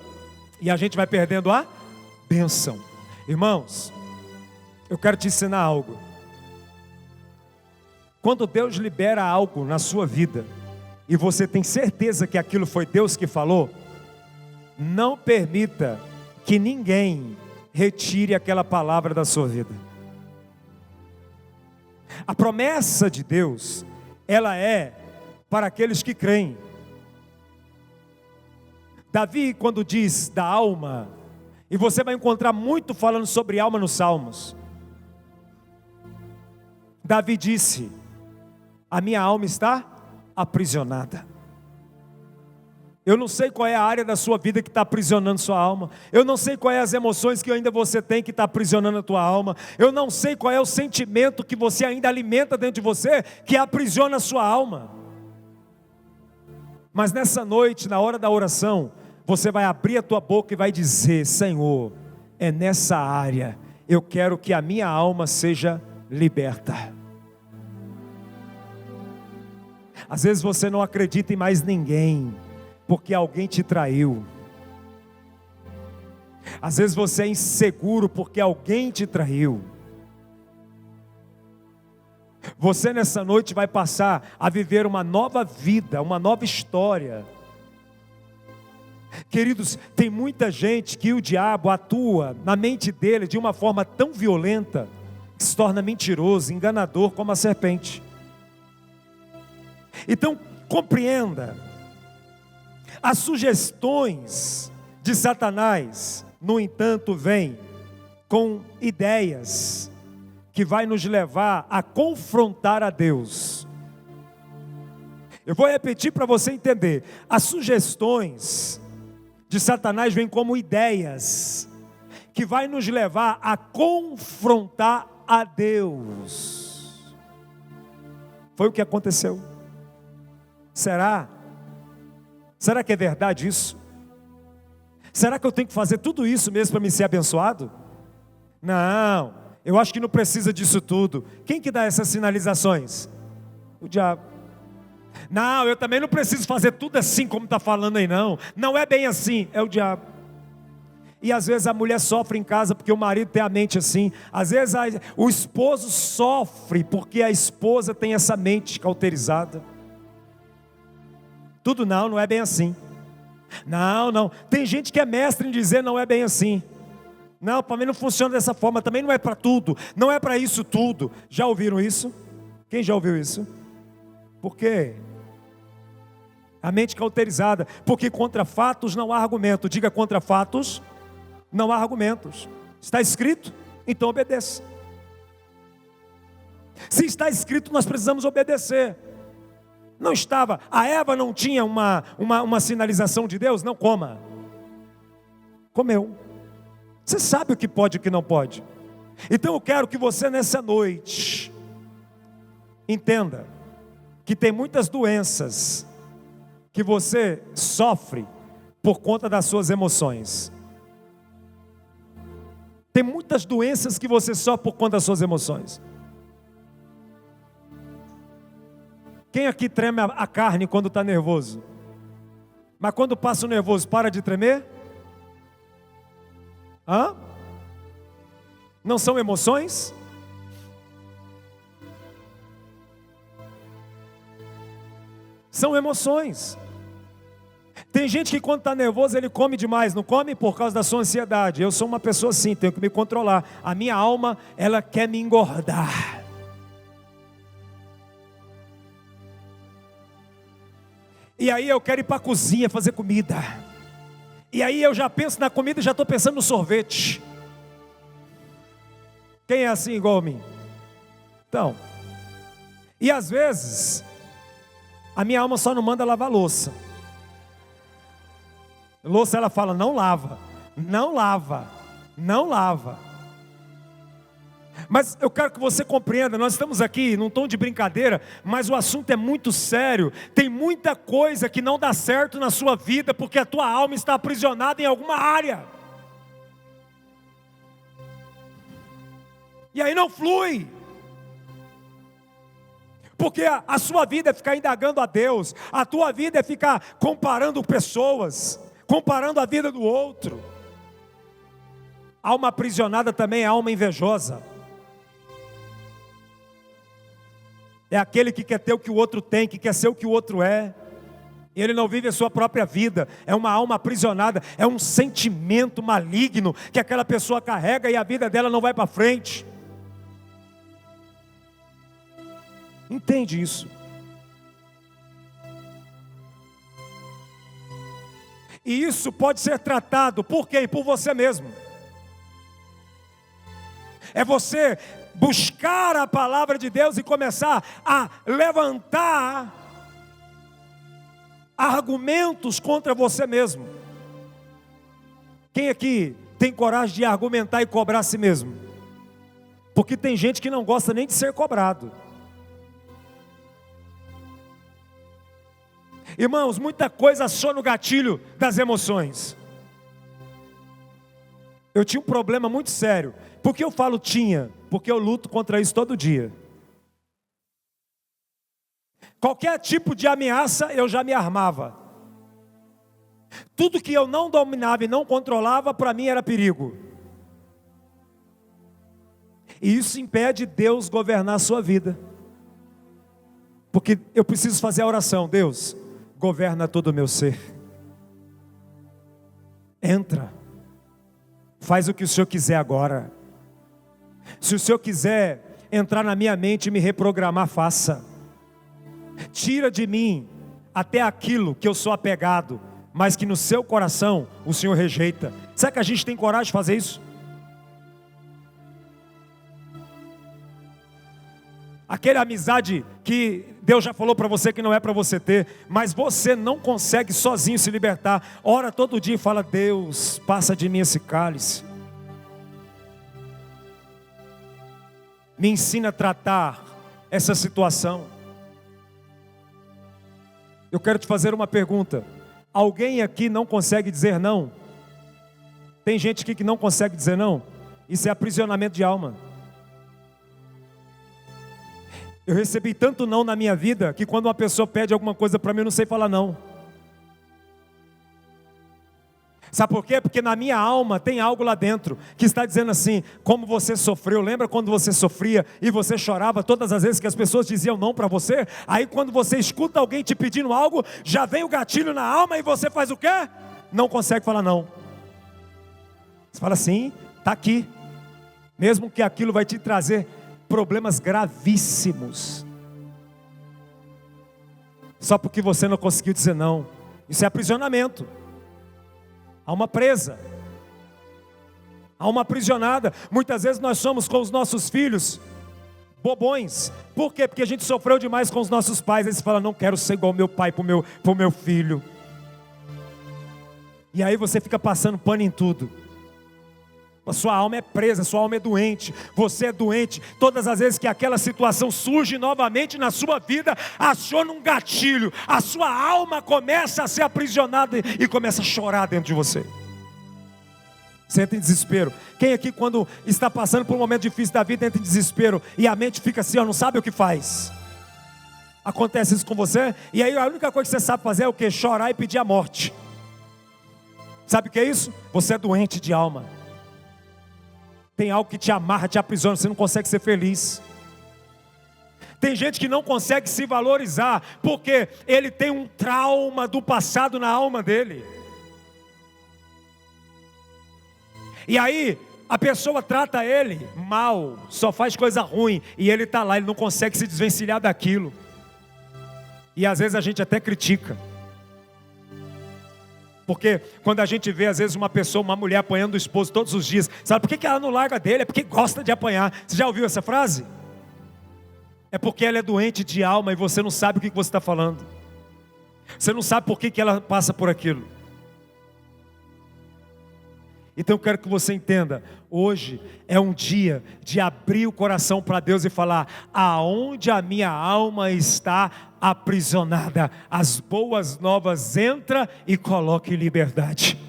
e a gente vai perdendo a bênção. Irmãos, eu quero te ensinar algo. Quando Deus libera algo na sua vida, e você tem certeza que aquilo foi Deus que falou, não permita que ninguém retire aquela palavra da sua vida. A promessa de Deus, ela é para aqueles que creem. Davi, quando diz da alma, e você vai encontrar muito falando sobre alma nos Salmos. Davi disse: a minha alma está aprisionada. Eu não sei qual é a área da sua vida que está aprisionando sua alma. Eu não sei quais as emoções que ainda você tem que está aprisionando a tua alma. Eu não sei qual é o sentimento que você ainda alimenta dentro de você que aprisiona a sua alma. Mas nessa noite, na hora da oração, você vai abrir a tua boca e vai dizer: Senhor, é nessa área, eu quero que a minha alma seja liberta. Às vezes você não acredita em mais ninguém, porque alguém te traiu. Às vezes você é inseguro porque alguém te traiu. Você nessa noite vai passar a viver uma nova vida, uma nova história. Queridos, tem muita gente que o diabo atua na mente dele de uma forma tão violenta, que se torna mentiroso, enganador como a serpente. Então, compreenda, as sugestões de Satanás, no entanto, vêm com ideias que vai nos levar a confrontar a Deus. Eu vou repetir para você entender. As sugestões de Satanás vêm como ideias que vai nos levar a confrontar a Deus. Foi o que aconteceu. Será? Será que é verdade isso? Será que eu tenho que fazer tudo isso mesmo para me ser abençoado? Não, eu acho que não precisa disso tudo. Quem que dá essas sinalizações? O diabo. Não, eu também não preciso fazer tudo assim como está falando aí não. Não é bem assim, é o diabo. E às vezes a mulher sofre em casa porque o marido tem a mente assim. Às vezes o esposo sofre porque a esposa tem essa mente cauterizada. Tudo não é bem assim. Não, tem gente que é mestre em dizer não é bem assim. Não, para mim não funciona dessa forma, também não é para tudo, não é para isso tudo. Já ouviram isso? Quem já ouviu isso? Por quê? A mente cauterizada, porque contra fatos não há argumento. Diga: contra fatos não há argumentos. Está escrito? Então obedeça. Se está escrito, nós precisamos obedecer. Não estava, a Eva não tinha uma sinalização de Deus? Não coma. Comeu. Você sabe o que pode e o que não pode. Então eu quero que você nessa noite entenda que tem muitas doenças que você sofre por conta das suas emoções. Tem muitas doenças que você sofre por conta das suas emoções. Quem aqui treme a carne quando está nervoso? Mas quando passa o nervoso, para de tremer? Hã? Não são emoções? São emoções. Tem gente que quando está nervoso ele come demais, não come por causa da sua ansiedade. Eu sou uma pessoa assim, tenho que me controlar. A minha alma, ela quer me engordar. E aí eu quero ir para a cozinha fazer comida. E aí eu já penso na comida e já estou pensando no sorvete. Quem é assim igual a mim? Então, e às vezes a minha alma só não manda lavar louça. Louça ela fala: não lava, não lava, não lava. Mas eu quero que você compreenda, nós estamos aqui num tom de brincadeira, mas o assunto é muito sério. Tem muita coisa que não dá certo na sua vida, porque a tua alma está aprisionada em alguma área. E aí não flui. Porque a sua vida é ficar indagando a Deus, a tua vida é ficar comparando pessoas, comparando a vida do outro. Alma aprisionada também é alma invejosa. É aquele que quer ter o que o outro tem, que quer ser o que o outro é. Ele não vive a sua própria vida, é uma alma aprisionada, é um sentimento maligno que aquela pessoa carrega e a vida dela não vai para frente. Entende isso? E isso pode ser tratado por quem? Por você mesmo. É você buscar a palavra de Deus e começar a levantar argumentos contra você mesmo. Quem aqui tem coragem de argumentar e cobrar a si mesmo? Porque tem gente que não gosta nem de ser cobrado. Irmãos, muita coisa aciona o gatilho das emoções. Eu tinha um problema muito sério. Por que eu falo tinha? Porque eu luto contra isso todo dia. Qualquer tipo de ameaça eu já me armava. Tudo que eu não dominava e não controlava, para mim era perigo. E isso impede Deus governar a sua vida. Porque eu preciso fazer a oração: Deus, governa todo o meu ser. Entra. Faz o que o Senhor quiser agora. Se o Senhor quiser entrar na minha mente e me reprogramar, faça. Tira de mim até aquilo que eu sou apegado, mas que no seu coração o Senhor rejeita. Será que a gente tem coragem de fazer isso? Aquela amizade que Deus já falou para você que não é para você ter, mas você não consegue sozinho se libertar. Ora todo dia e fala: Deus, passa de mim esse cálice. Me ensina a tratar essa situação. Eu quero te fazer uma pergunta. Alguém aqui não consegue dizer não? Tem gente aqui que não consegue dizer não? Isso é aprisionamento de alma. Eu recebi tanto não na minha vida, que quando uma pessoa pede alguma coisa para mim, eu não sei falar não. Sabe por quê? Porque na minha alma tem algo lá dentro, que está dizendo assim: como você sofreu, lembra quando você sofria e você chorava todas as vezes que as pessoas diziam não para você? Aí quando você escuta alguém te pedindo algo, já vem o gatilho na alma e você faz o quê? Não consegue falar não. Você fala assim: está aqui. Mesmo que aquilo vai te trazer problemas gravíssimos, só porque você não conseguiu dizer não. Isso é aprisionamento. Alma presa, alma aprisionada. Muitas vezes nós somos com os nossos filhos bobões. Por quê? Porque a gente sofreu demais com os nossos pais. Eles falam: não quero ser igual ao meu pai para o meu filho. E aí você fica passando pano em tudo. A sua alma é presa, a sua alma é doente, você é doente. Todas as vezes que aquela situação surge novamente na sua vida, aciona um gatilho, a sua alma começa a ser aprisionada e começa a chorar dentro de você. Você entra em desespero. Quem aqui, quando está passando por um momento difícil da vida, entra em desespero e a mente fica assim, ó, não sabe o que faz? Acontece isso com você? E aí a única coisa que você sabe fazer é o quê? Chorar e pedir a morte. Sabe o que é isso? Você é doente de alma. Tem algo que te amarra, te aprisiona, você não consegue ser feliz. Tem gente que não consegue se valorizar, porque ele tem um trauma do passado na alma dele. E aí, a pessoa trata ele mal, só faz coisa ruim, e ele está lá, ele não consegue se desvencilhar daquilo. E às vezes a gente até critica. Porque quando a gente vê às vezes uma pessoa, uma mulher apanhando o esposo todos os dias, sabe por que ela não larga dele? É porque gosta de apanhar. Você já ouviu essa frase? É porque ela é doente de alma e você não sabe o que você está falando. Você não sabe por que ela passa por aquilo. Então eu quero que você entenda, hoje é um dia de abrir o coração para Deus e falar: aonde a minha alma está aprisionada, as boas novas entra e coloca em liberdade.